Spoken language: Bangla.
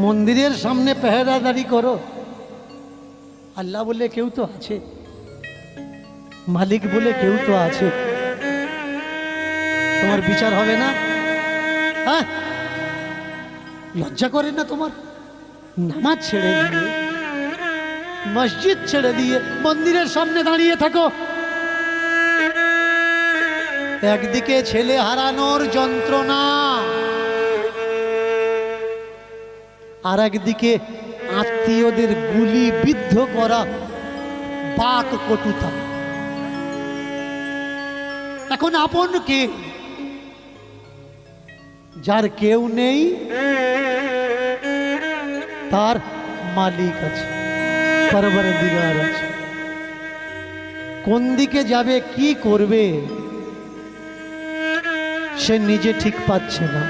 মন্দিরের সামনে পেহারাদারি করো, আল্লাহ বলে কেউ তো আছে, মালিক বলে কেউ তো আছে, তোমার বিচার হবে না? হ্যাঁ, লজ্জা করে না তোমার? নামাজ ছেড়ে দিয়ে, মসজিদ ছেড়ে দিয়ে মন্দিরের সামনে দাঁড়িয়ে থাকো। একদিকে ছেলে হারানোর যন্ত্রণা, আর একদিকে আত্মীয়দের গুলিবিদ্ধ করা বাক কটুতা। এখন আপন কে? যার কেউ নেই তার মালিক আছে, পরবরদিগার আছে। কোন দিকে যাবে, কি করবে সে নিজে ঠিক পাচ্ছে না।